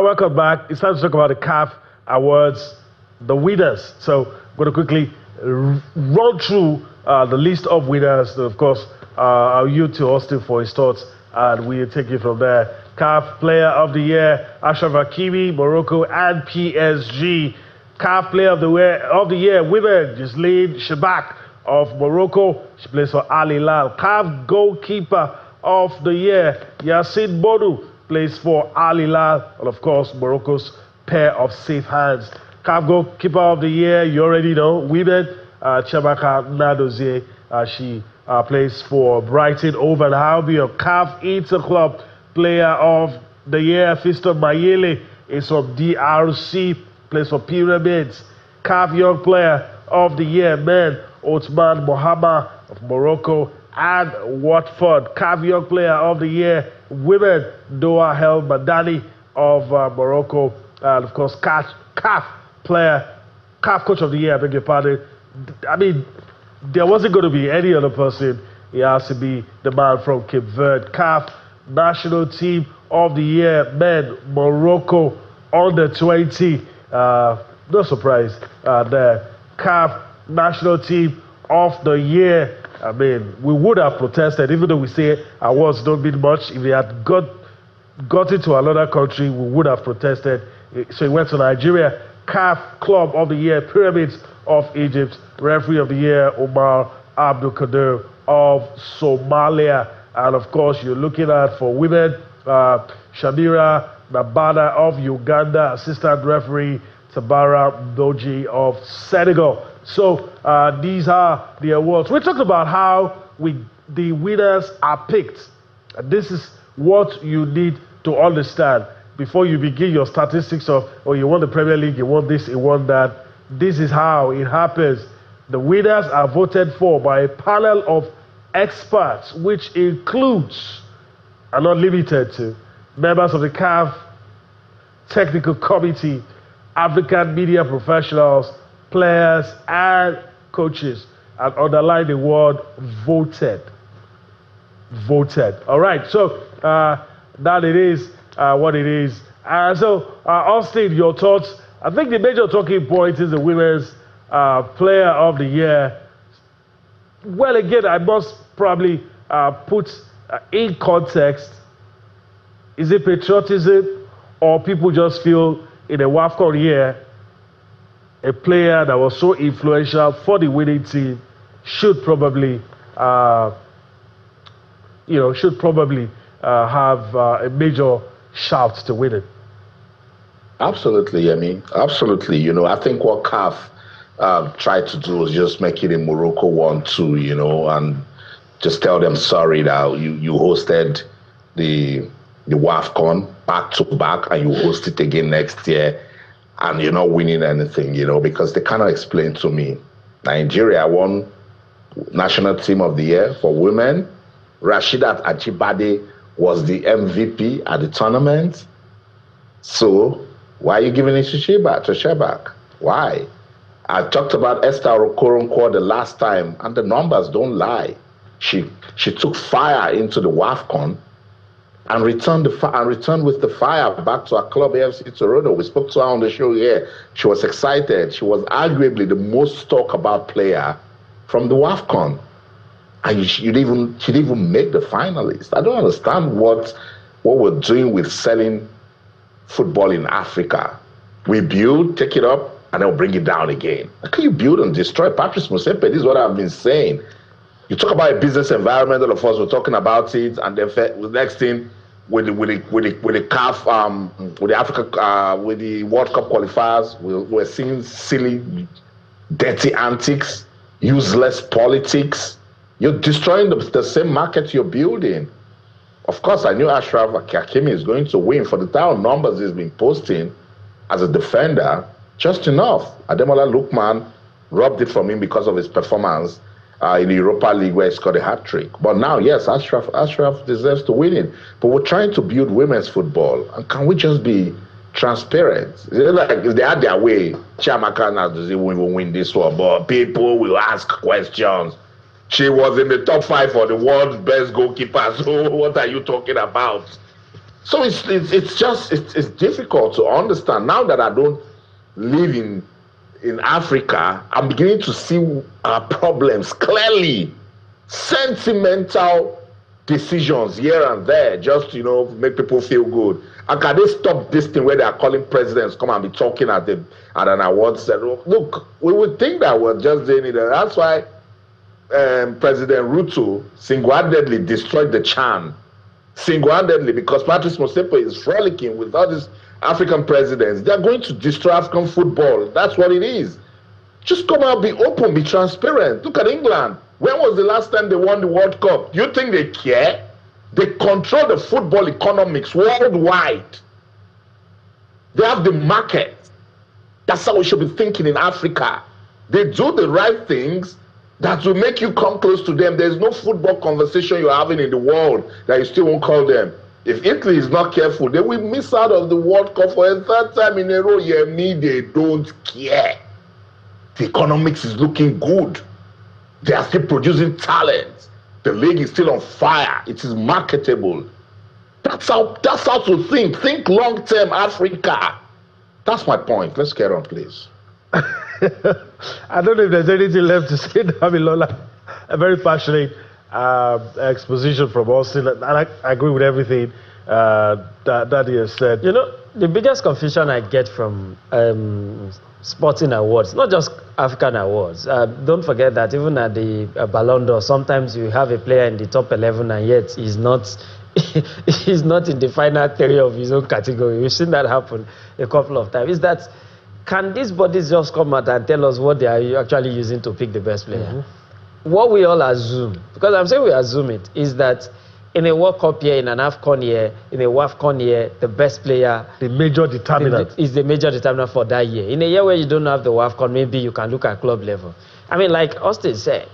welcome back. It's time to talk about the CAF Awards, the winners. So I'm going to quickly run through the list of winners. Of course, I'll yield to Austin for his thoughts, and we'll take it from there. CAF Player of the Year, Ashraf Hakimi, Morocco, and PSG. CAF Player of the Year, women, Ghislaine Shebak of Morocco. She plays for Al Hilal. CAF Goalkeeper of the Year, Yassine Bonou, plays for Al Hilal, and of course, Morocco's pair of safe hands. CAF Goalkeeper of the Year, you already know, women, Chiamaka Nnadozie, she plays for Brighton over and Albion. CAF Interclub Player of the Year, Fiston Mayele, is from DRC, plays for Pyramids. CAF Young Player of the Year, men, Othman Mohamed of Morocco and Watford. CAF Young Player of the Year, women, Doha El Madani of Morocco, and of course CAF Coach of the Year, I beg your pardon. I mean, there wasn't going to be any other person. It has to be the man from Cape Verde. CAF National Team of the Year, men, Morocco, under 20. No surprise there. CAF National Team of the Year. I mean, we would have protested, even though we say awards don't mean much. If they had got into another country, we would have protested. So he went to Nigeria. CAF Club of the Year, Pyramids of Egypt. Referee of the Year, Omar Abdul Kadir of Somalia. And of course, you're looking at, for women, Shamira Nabada of Uganda. Assistant referee, Tabara Doji of Senegal. So these are the awards. We talked about how the winners are picked. And this is what you need to understand before you begin your statistics of, oh, you won the Premier League, you won this, you won that. This is how it happens. The winners are voted for by a panel of experts, which includes, and not limited to, members of the CAF Technical Committee, African media professionals, players, and coaches. And underline the word voted. Voted. All right, so that it is what it is. So, Austin, your thoughts? I think the major talking point is the women's Player of the Year. Well, again, I must probably put in context, is it patriotism or people just feel in a WAFCON year, a player that was so influential for the winning team should probably, have a major shout to win it? Absolutely, absolutely. I think what CAF tried to do was just make it in Morocco 1-2, and just tell them sorry that you hosted the WAFCON back to back and you host it again next year and you're not winning anything, because they cannot explain to me. Nigeria won National Team of the Year for women. Rasheedat Ajibade was the MVP at the tournament. So why are you giving it to Shebak? Why? I talked about Esther Okoronkwo the last time, and the numbers don't lie. She took fire into the WAFCON and returned with the fire back to our club, AFC Toronto. We spoke to her on the show here. She was excited. She was arguably the most talked about player from the WAFCON. And she didn't even make the finalists. I don't understand what we're doing with selling football in Africa. We build, take it up, and then we'll bring it down again. How can you build and destroy? Patrice Motsepe, this is what I've been saying. You talk about a business environment, all of us were talking about it, and then the next thing with the CAF, with the Africa, with the World Cup qualifiers, we're seeing silly, dirty antics, useless politics. You're destroying the same market you're building. Of course, I knew Ashraf Hakimi is going to win for the type of numbers he's been posting as a defender. Just enough. Ademola Lookman robbed it from him because of his performance in the Europa League where he scored a hat-trick. But now, yes, Ashraf deserves to win it. But we're trying to build women's football. And can we just be transparent? Like, if they had their way, Chiamaka doesn't even win this one. But people will ask questions. She was in the top 5 for the world's best goalkeeper. So what are you talking about? So it's difficult to understand. Now that I don't live in Africa, I'm beginning to see our problems clearly. Sentimental decisions here and there, just to make people feel good. And can they stop this thing where they are calling presidents come and be talking at an awards? Look, we would think that we're just doing it. That's why President Ruto single-handedly destroyed the CHAN. Single-handedly, because Patrice Motsepe is frolicking with all these African presidents. They're going to destroy African football. That's what it is. Just come out, be open, be transparent. Look at England. When was the last time they won the World Cup? Do you think they care? They control the football economics worldwide. They have the market. That's how we should be thinking in Africa. They do the right things that will make you come close to them. There's no football conversation you're having in the world that you still won't call them. If Italy is not careful, they will miss out on the World Cup for a third time in a row. They don't care. The economics is looking good. They are still producing talent. The league is still on fire. It is marketable. That's how to think. Think long-term, Africa. That's my point. Let's get on, please. I don't know if there's anything left to say, Damilola. A very passionate exposition from Austin, and I agree with everything that he has said. The biggest confusion I get from sporting awards, not just African awards. Don't forget that even at the Ballon d'Or, sometimes you have a player in the top 11 and yet he's not in the final 3 of his own category. We've seen that happen a couple of times. Is that, can these bodies just come out and tell us what they are actually using to pick the best player? Mm-hmm. What we all assume, because I'm saying we assume it, is that in a World Cup year, in an AFCON year, in a WAFCON year, the best player... The major determinant. Is the major determinant for that year. In a year where you don't have the WAFCON, maybe you can look at club level. I mean, like Austin said,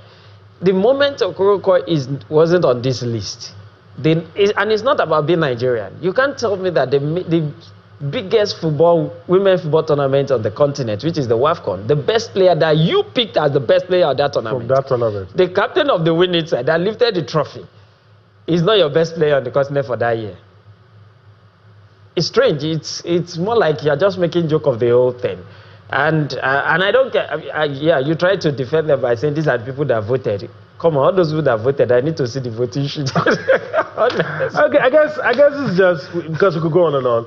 the moment Okonkwo wasn't on this list, and it's not about being Nigerian. You can't tell me that the biggest women's football tournament on the continent, which is the WAFCON, the best player that you picked as the best player of that tournament. From that tournament. The captain of the winning side that lifted the trophy is not your best player on the continent for that year. It's strange. It's more like you're just making joke of the whole thing. And I don't care. You try to defend them by saying these are the people that voted. Come on, all those people that voted, I need to see the voting sheet. Okay, I guess it's just because we could go on and on.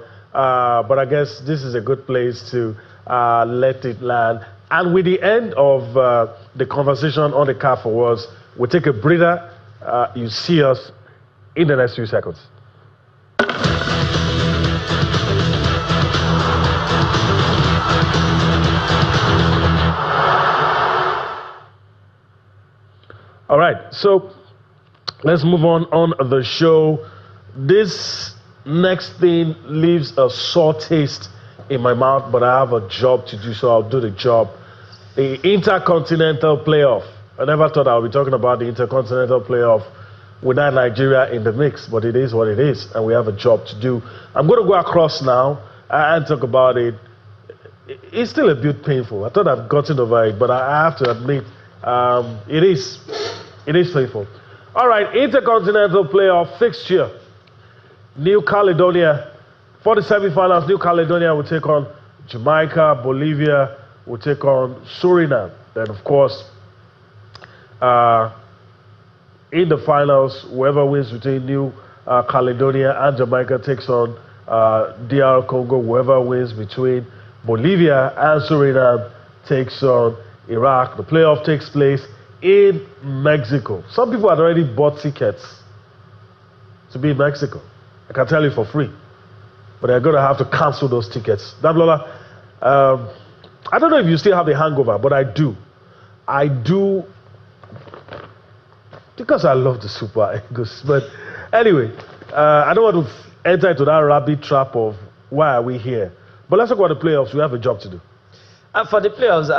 But I guess this is a good place to let it land. And with the end of the conversation on the CAF Awards, we'll take a breather. You see us in the next few seconds. All right, so let's move on the show. This next thing leaves a sore taste in my mouth, but I have a job to do, so I'll do the job. The Intercontinental playoff. I never thought I would be talking about the Intercontinental playoff without Nigeria in the mix, but it is what it is, and we have a job to do. I'm going to go across now and talk about it. It's still a bit painful. I thought I've gotten over it, but I have to admit, it is painful. All right, Intercontinental playoff fixture. New Caledonia. For the semifinals, New Caledonia will take on Jamaica. Bolivia will take on Suriname. Then, of course, in the finals, whoever wins between New Caledonia and Jamaica takes on DR Congo. Whoever wins between Bolivia and Suriname takes on Iraq. The playoff takes place in Mexico. Some people had already bought tickets to be in Mexico. I can tell you for free. But they're going to have to cancel those tickets. Dablola, I don't know if you still have the hangover, but I do. I do, because I love the Super Eagles. But anyway, I don't want to enter into that rabbit trap of why are we here. But let's talk about the playoffs. We have a job to do. For the playoffs,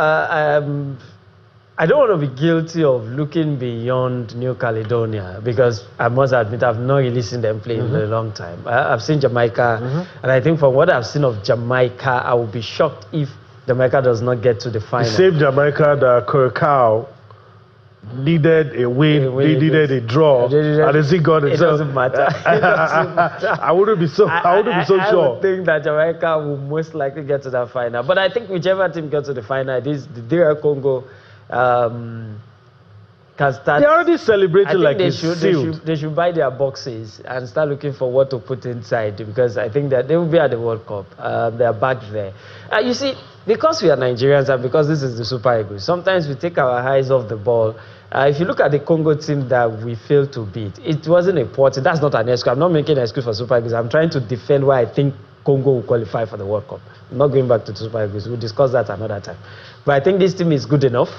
I don't want to be guilty of looking beyond New Caledonia, because I must admit I've not really seen them play in a long time. I've seen Jamaica, and I think from what I've seen of Jamaica, I would be shocked if Jamaica does not get to the final. The same Jamaica that Curacao needed a win, they needed a draw, and they still got it. It doesn't matter. It doesn't matter. I wouldn't be so. I wouldn't be so sure. I would think that Jamaica will most likely get to that final. But I think whichever team gets to the final, the DR Congo can start. They're already celebrating like they should buy their boxes and start looking for what to put inside, because I think that they will be at the World Cup. They are back there. You see, because we are Nigerians and because this is the Super Eagles, sometimes we take our eyes off the ball. If you look at the Congo team that we failed to beat, it wasn't a poor team. That's not an excuse. I'm not making an excuse for Super Eagles. I'm trying to defend why I think Congo will qualify for the World Cup. I'm not going back to the Super Eagles. We'll discuss that another time. But I think this team is good enough.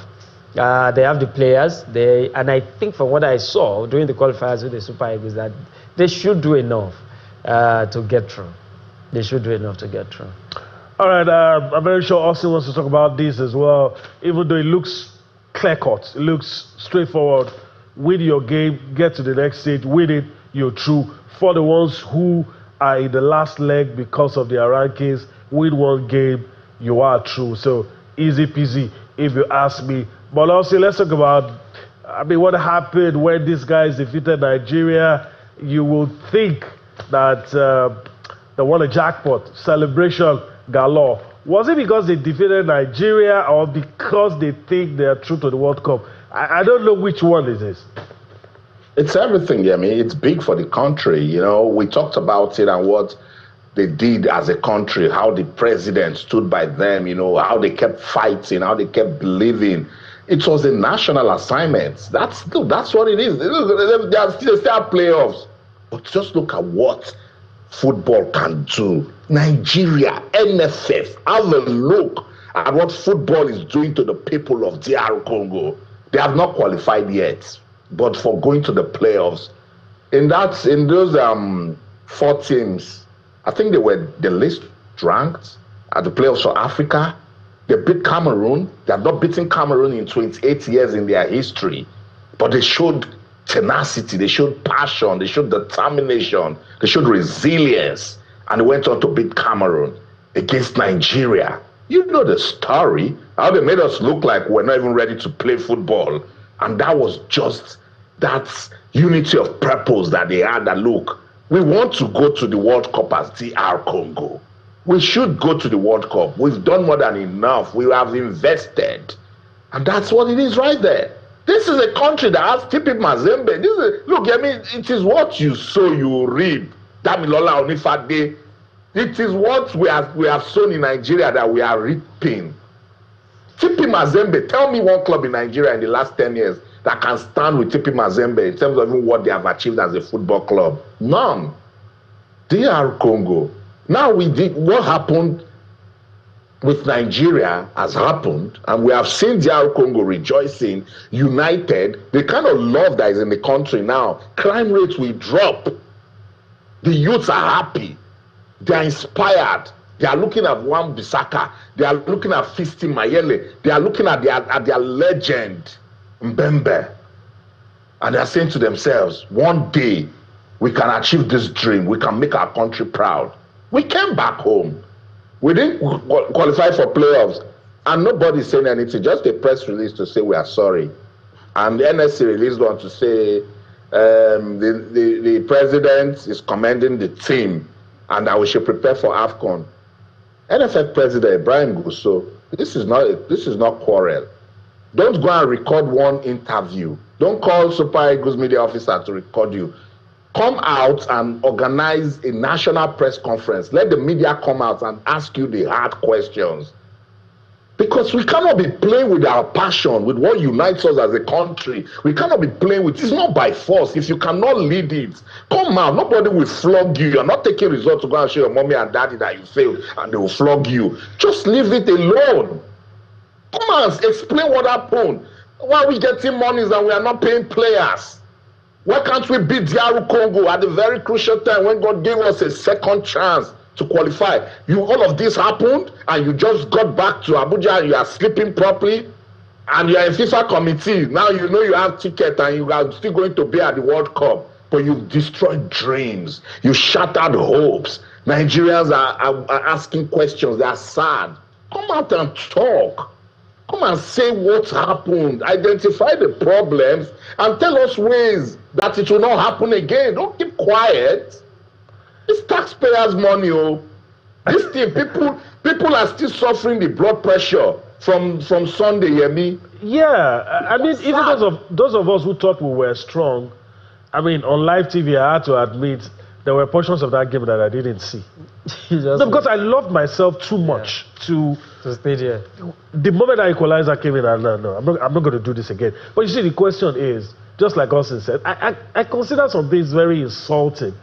They have the players. And I think from what I saw during the qualifiers with the Super Eagles, that they should do enough to get through. They should do enough to get through. All right, I'm very sure Austin wants to talk about this as well. Even though it looks clear-cut, it looks straightforward. Win your game, get to the next stage, win it, you're through. For the ones who are in the last leg because of their rankings, win one game, you are through. So easy peasy, if you ask me. But also, let's talk about, what happened when these guys defeated Nigeria. You will think that they won a jackpot, celebration galore. Was it because they defeated Nigeria or because they think they are true to the World Cup? I don't know which one it is. It's everything. I mean, it's big for the country. You know, we talked about it and what they did as a country, how the president stood by them, you know, how they kept fighting, how they kept believing. It was a national assignment. That's what it is. They still have playoffs. But just look at what football can do. Nigeria, NFF, have a look at what football is doing to the people of DR Congo. They have not qualified yet, but for going to the playoffs, in those 4 teams, I think they were the least ranked at the playoffs for Africa. They beat Cameroon. They have not beaten Cameroon in 28 years in their history, but they showed tenacity, they showed passion, they showed determination, they showed resilience, and they went on to beat Cameroon against Nigeria. You know the story, how they made us look like we're not even ready to play football. And that was just that unity of purpose that they had, that look, we want to go to the World Cup as DR Congo. We should go to the World Cup. We've done more than enough. We have invested. And that's what it is right there. This is a country that has Tipi Mazembe. Look, I mean, it is what you sow, you reap. Damilola Onifade. It is what we have sown in Nigeria that we are reaping. Tipi Mazembe, tell me one club in Nigeria in the last 10 years that can stand with Tipi Mazembe in terms of even what they have achieved as a football club. None. DR Congo. Now what happened with Nigeria has happened, and we have seen DR Congo rejoicing, united. The kind of love that is in the country now, crime rates will drop. The youths are happy. They are inspired. They are looking at Wan Bissaka. They are looking at Fisti Mayele. They are looking at their legend, Mbembe. And they are saying to themselves, one day we can achieve this dream. We can make our country proud. We came back home. We didn't qualify for playoffs. And nobody's saying anything. Just a press release to say we are sorry. And the NSC released one to say the president is commending the team and that we should prepare for AFCON. NFF President Brian Gusso, this is not quarrel. Don't go and record one interview. Don't call Super Eagles media officer to record you. Come out and organize a national press conference. Let the media come out and ask you the hard questions. Because we cannot be playing with our passion, with what unites us as a country. We cannot be playing with, it's not by force. If you cannot lead it, come out. Nobody will flog you. You're not taking results to go and show your mommy and daddy that you failed and they will flog you. Just leave it alone. Come on, explain what happened. Why are we getting monies and we are not paying players? Why can't we beat DR Congo at the very crucial time when God gave us a second chance to qualify? All of this happened and you just got back to Abuja and you are sleeping properly and you are in FIFA committee. Now you know you have ticket and you are still going to be at the World Cup. But you've destroyed dreams. You shattered hopes. Nigerians are asking questions. They are sad. Come out and talk. Come and say what happened. Identify the problems and tell us ways that it will not happen again. Don't keep quiet. It's taxpayers' money. Oh. This thing, people are still suffering the blood pressure from Sunday, Yemi. Yeah, I mean, even those of us who thought we were strong, I mean, on live TV, I had to admit there were portions of that game that I didn't see. No, because I loved myself too much to stay there. The moment I equalizer came in, I'm not going to do this again. But you see, the question is, just like Austin said, I consider some things very insulting.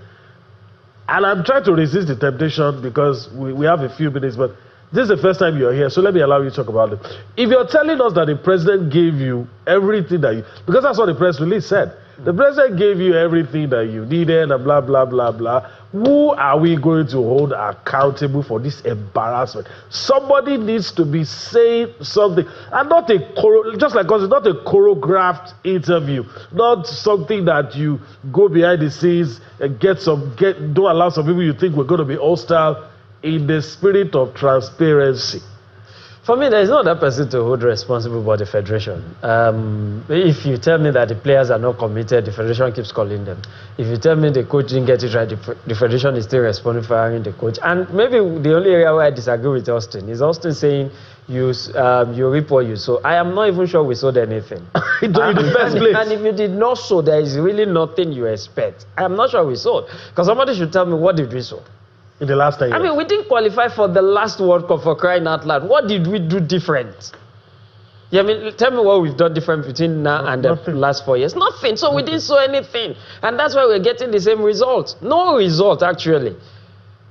And I'm trying to resist the temptation because we have a few minutes, but this is the first time you're here, so let me allow you to talk about it. If you're telling us that the president gave you everything that you, because that's what the press release said, the president gave you everything that you needed and blah, blah, blah, blah, who are we going to hold accountable for this embarrassment? Somebody needs to be saying something, and not just like us, it's not a choreographed interview, not something that you go behind the scenes and don't allow some people you think we're going to be hostile, in the spirit of transparency. For me, there is no other person to hold responsible but the federation. If you tell me that the players are not committed, the federation keeps calling them. If you tell me the coach didn't get it right, the federation is still responsible for hiring the coach. And maybe the only area where I disagree with Austin is Austin saying you reap what you sow. I am not even sure we sowed anything. In the first place. And if you did not sow, there is really nothing you expect. I am not sure we sowed. Because somebody should tell me, what did we sow? In the last 10 years. I mean, we didn't qualify for the last World Cup, for crying out loud. What did we do different? Yeah, I mean, tell me what we've done different between now and the last 4 years. Nothing. So we didn't sow anything. And that's why we're getting the same result. No result, actually.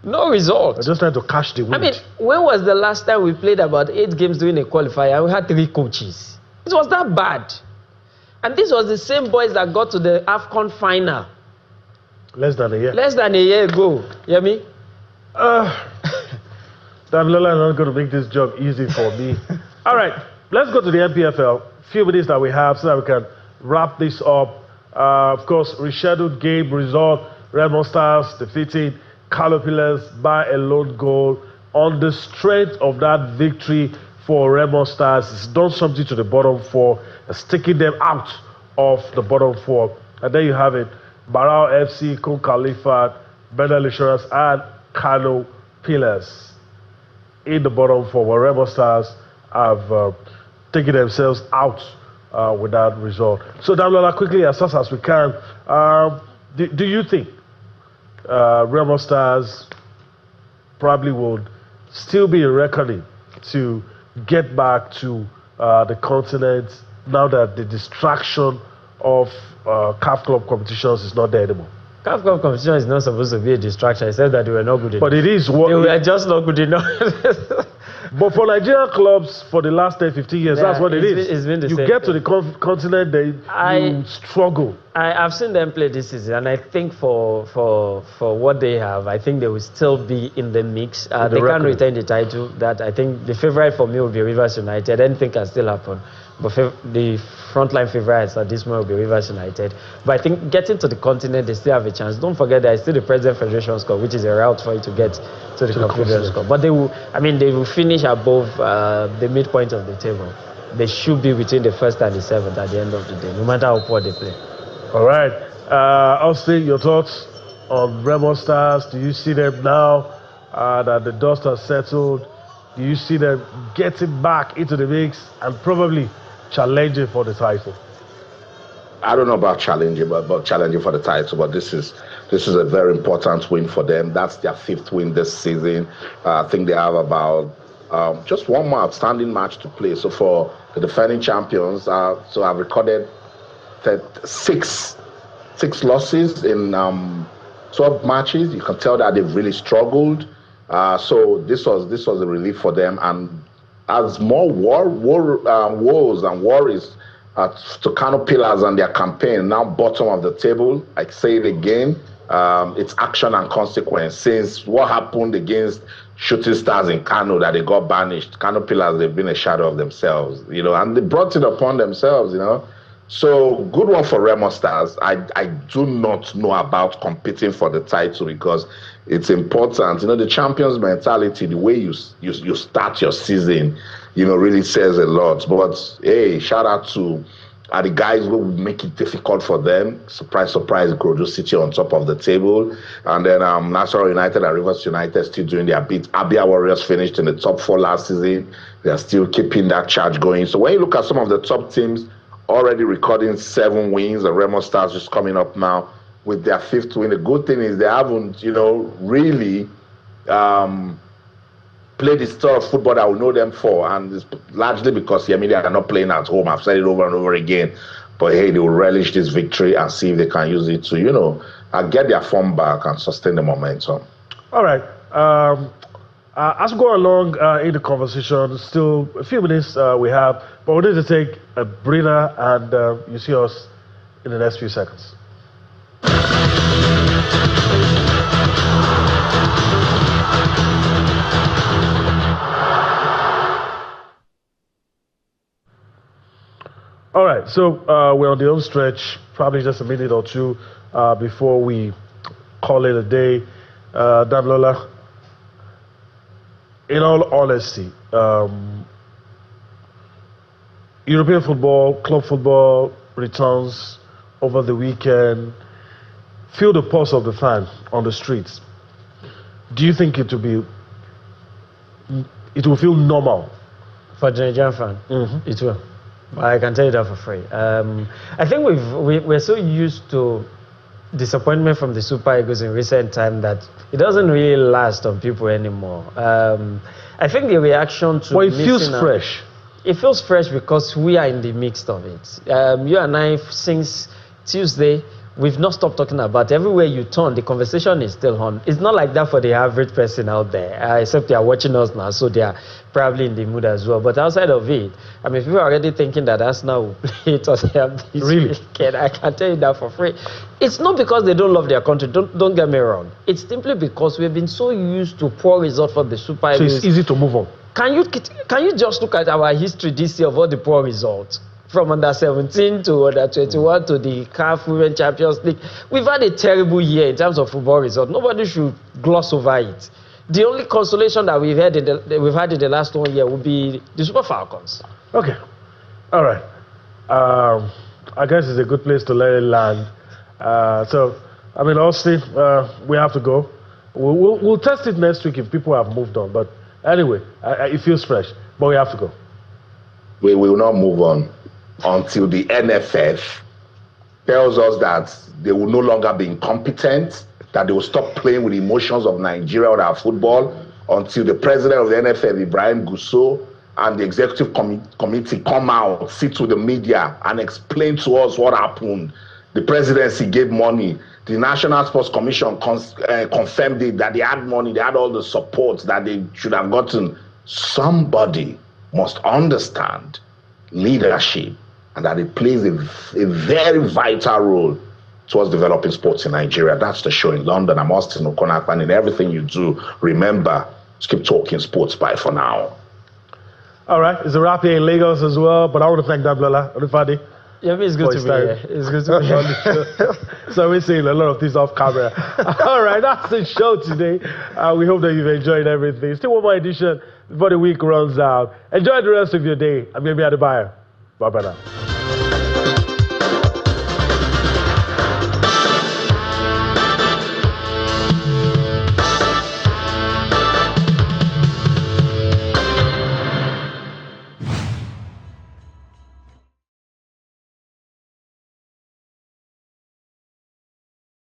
No result. We're just trying to catch the wind. I mean, when was the last time we played about 8 games doing a qualifier and we had 3 coaches? It was that bad. And this was the same boys that got to the AFCON final. Less than a year. Less than a year ago. You hear me? Damilola is not going to make this job easy for me. All right, let's go to the NPFL. Few minutes that we have so that we can wrap this up. Of course, rescheduled game result. Remo Stars defeating Caterpillars by a lone goal. On the strength of that victory for Remo Stars, it's done something to the bottom 4. It's taking them out of the bottom 4. And there you have it. Barao FC, Kun Khalifa, Bedell Insurance, and Kano Pillars in the bottom 4, where Rebel Stars have taken themselves out with that result. So, Damilola, quickly, as fast as we can, do you think Rebel Stars probably would still be a reckoning to get back to the continent now that the distraction of CAF club competitions is not there anymore? CAF Cup competition is not supposed to be a distraction. I said that they were not good enough. But it is. They were just not good enough. But for Nigerian clubs for the last 10, 15 years, that's what it is. It's been the you same get thing. To the continent, you struggle. I've seen them play this season, and I think for what they have, I think they will still be in the mix. They can't retain the title. That I think the favorite for me will be Rivers United. Anything can still happen. But the frontline favorites at this moment will be Rivers United. But I think getting to the continent, they still have a chance. Don't forget there is still the President Federation Cup, which is a route for you to get to the Confederations Cup. But they will finish above the midpoint of the table. They should be between the first and the 7th at the end of the day, no matter how poor they play. All right. Austin, your thoughts on Rebel Stars? Do you see them now that the dust has settled? Do you see them getting back into the mix and probably challenging for the title? I don't know about challenging, but challenging for the title. But this is a very important win for them. That's their 5th win this season. I think they have about just one more outstanding match to play. So for the defending champions, so I've recorded six losses in 12 matches. You can tell that they've really struggled. So this was a relief for them, and as more woes and worries to Kano Pillars and their campaign, now bottom of the table. I say it again, it's action and consequence. Since what happened against Shooting Stars in Kano, that they got banished, Kano Pillars, they've been a shadow of themselves, and they brought it upon themselves, So good one for Remo Stars. I do not know about competing for the title because it's important. The champions mentality, the way you start your season, really says a lot. But hey, shout out to the guys who would make it difficult for them. Surprise, surprise, Grojo City on top of the table. And then Nassau United and Rivers United still doing their bit. Abia Warriors finished in the top 4 last season. They're still keeping that charge going. So when you look at some of the top teams already recording 7 wins, the Remo Stars just coming up now with their 5th win. The good thing is they haven't, really play the style of football that we know them for, and it's largely because they are not playing at home. I've said it over and over again, but hey, they will relish this victory and see if they can use it to get their form back and sustain the momentum. All right, as we go along in the conversation, still a few minutes we have, but we need to take a breather, and you see us in the next few seconds. All right, so we're on the home stretch, probably just a minute or two before we call it a day. Damilola, in all honesty, European football, club football returns over the weekend. Feel the pulse of the fan on the streets. Do you think it will feel normal? For the Nigerian fan, it will. I can tell you that for free. I think we're so used to disappointment from the Super Eagles in recent time that it doesn't really last on people anymore. I think the reaction to... Well, it feels fresh. It feels fresh because we are in the mix of it. You and I, since Tuesday, we've not stopped talking about it. Everywhere you turn, the conversation is still on. It's not like that for the average person out there, except they are watching us now, so they are probably in the mood as well. But outside of it, I mean, people are already thinking that Arsenal will play Tottenham this weekend. I can tell you that for free. It's not because they don't love their country, don't get me wrong. It's simply because we've been so used to poor results for the Super Eagles. So it's easy to move on. Can you just look at our history this year of all the poor results? From under 17 to under 21 to the CAF Women's Champions League. We've had a terrible year in terms of football results. Nobody should gloss over it. The only consolation that we've had in the last 1 year would be the Super Falcons. Okay. All right. I guess it's a good place to let it land. So, I mean, Austin, we have to go. We'll test it next week if people have moved on. But anyway, it feels fresh. But we have to go. We will not move on until the NFF tells us that they will no longer be incompetent, that they will stop playing with the emotions of Nigeria or our football, until the president of the NFF, Ibrahim Gusso, and the executive committee come out, sit with the media, and explain to us what happened. The presidency gave money. The National Sports Commission confirmed it, that they had money, they had all the support that they should have gotten. Somebody must understand leadership, and that it plays a very vital role towards developing sports in Nigeria. That's the show in London. I'm Austin O'Connor, and in everything you do, remember, just keep talking sports. Bye for now. All right, it's a wrap here in Lagos as well, but I want to thank Damilola Olufade. Yeah, it's good to be here. It's good to be here. So we're seeing a lot of things off camera. All right, that's the show today. We hope that you've enjoyed everything. Still one more edition before the week runs out. Enjoy the rest of your day. I'm going to be at the buyer. Bye-bye now.